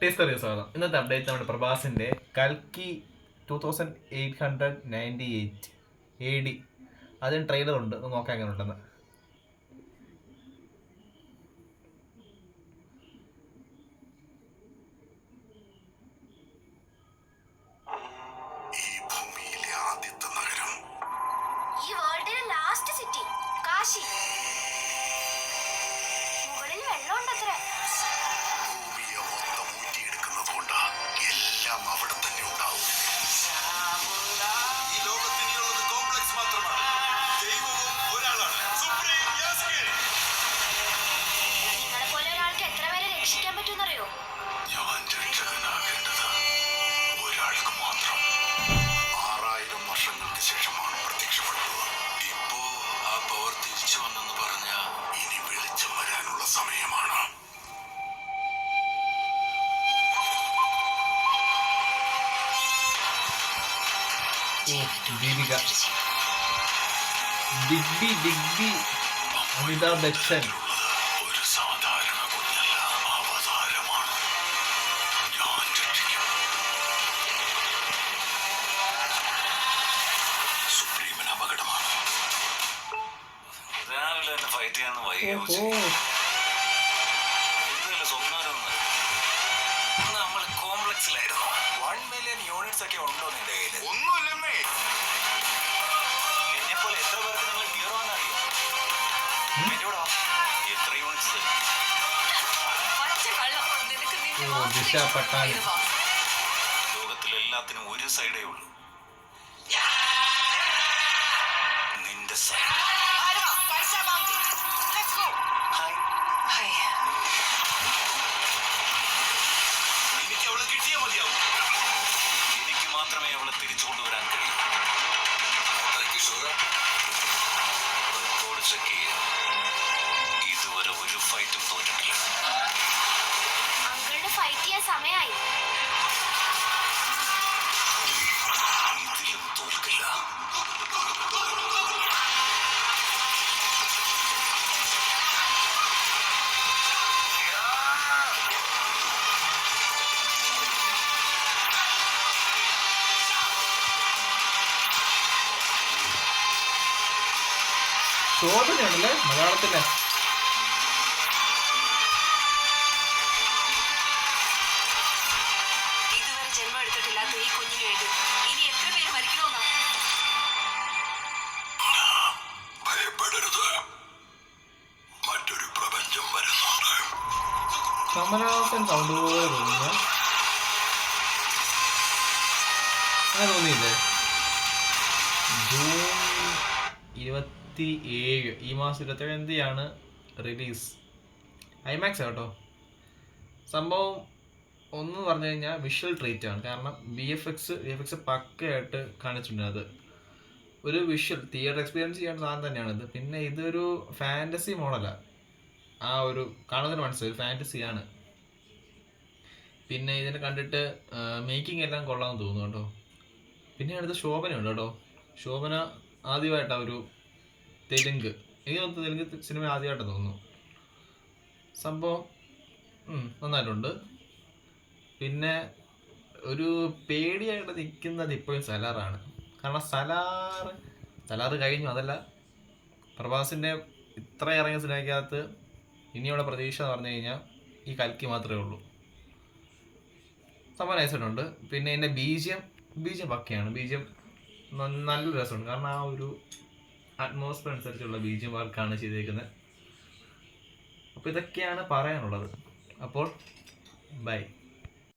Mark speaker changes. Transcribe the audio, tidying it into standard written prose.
Speaker 1: ടീസ്കറിയ സ്വാഗതം. ഇന്നത്തെ അപ്ഡേറ്റ് നമ്മുടെ പ്രഭാസിന്റെ കൽക്കി 2898 AD. അതിന് ട്രെയിലർ ഉണ്ട്, നോക്കാൻ എങ്ങനെ ഉണ്ടെന്ന്. ദീപിക, ഡിഗ്ബി, അമിതാഭ് ബച്ചൻ.
Speaker 2: നമ്മള് കോംപ്ലക്സിലായിരുന്നു. 1 മില്യൺ യൂണിറ്റ്സ് ഒക്കെ ഉണ്ടോ നിന്റെ കയ്യില്? ഒന്നുമില്ലമ്മേ. എന്നെ പോലെ എത്ര പേർക്ക് നിങ്ങൾ ഹീറോ ആണെന്നറിയോ? എത്ര യൂണിറ്റ്സ്? ലോകത്തിലെല്ലാത്തിനും ഒരു സൈഡേ ഉള്ളൂ, നിന്റെ സൈഡ്. എനിക്ക് മാത്രമേ അവളെ തിരിച്ചു കൊണ്ടുവരാൻ കഴിയൂ. ഇതുവരെ ഒരു ഫൈറ്റും തോറ്റിട്ടില്ല. ഇതിലും തോൽക്കില്ല.
Speaker 1: ശോഭനയാണല്ലേ മലയാളത്തിലെ.
Speaker 3: ഇതുവരെ ജന്മം എടുത്തിട്ടില്ലാത്ത ഈ കുഞ്ഞിന് വേണ്ടി ഇനി എത്ര പേര് മരിക്കണമെന്നാ?
Speaker 2: ഭയപ്പെടരുത്, മറ്റൊരു പ്രപഞ്ചം വരുന്നുണ്ട്.
Speaker 1: കമലഹാസൻ സൗണ്ട് പോലെ തോന്നുന്നു. അങ്ങനെ തോന്നിയില്ലേ? ജൂൺ 27, ഈ മാസം 27 റിലീസ്. ഐമാക്സ് കേട്ടോ. സംഭവം ഒന്ന് പറഞ്ഞു കഴിഞ്ഞാൽ വിഷ്വൽ ട്രീറ്റ് ആണ്. കാരണം VFX പക്കയായിട്ട് കാണിച്ചിട്ടുണ്ട്. അത് ഒരു വിഷ്വൽ തിയേറ്റർ എക്സ്പീരിയൻസ് ചെയ്യേണ്ട സാധനം തന്നെയാണിത്. പിന്നെ ഇതൊരു ഫാൻറ്റസി മോഡലാണ്. ആ ഒരു കാണുന്നതിന് മനസ്സിലായി ഫാൻറ്റസിയാണ്. പിന്നെ ഇതിനെ കണ്ടിട്ട് മേക്കിംഗ് എല്ലാം കൊള്ളാമെന്ന് തോന്നുന്നു കേട്ടോ. പിന്നെ അടുത്ത് ശോഭനയുണ്ട് കേട്ടോ. ശോഭന ആദ്യമായിട്ടാണ് ഒരു തെലുങ്ക്, എനിക്ക് തോന്നുന്നു തെലുങ്ക് സിനിമ ആദ്യമായിട്ട് തോന്നുന്നു. സംഭവം നന്നായിട്ടുണ്ട്. പിന്നെ ഒരു പേടിയായിട്ട് നിൽക്കുന്നത് ഇപ്പോഴും സലാറാണ്. കാരണം സലാറ് കഴിഞ്ഞു. അതല്ല, പ്രഭാസിൻ്റെ ഇത്ര ഇറങ്ങിയ സിനിമയ്ക്കകത്ത് ഇനിയുള്ള പ്രതീക്ഷ എന്ന് പറഞ്ഞു കഴിഞ്ഞാൽ ഈ കൽക്കി മാത്രമേ ഉള്ളൂ. സംഭവം നൈസായിട്ടുണ്ട്. പിന്നെ എൻ്റെ ബീജിയം പക്കയാണ്. ബീജിയം നല്ല രസമുണ്ട്. കാരണം ആ ഒരു അറ്റ്മോസ്ഫിയർ അനുസരിച്ചുള്ള ബീജിയം വർക്കാണ് ചെയ്തേക്കുന്നത്. അപ്പോൾ ഇതൊക്കെയാണ് പറയാനുള്ളത്. അപ്പോൾ ബൈ.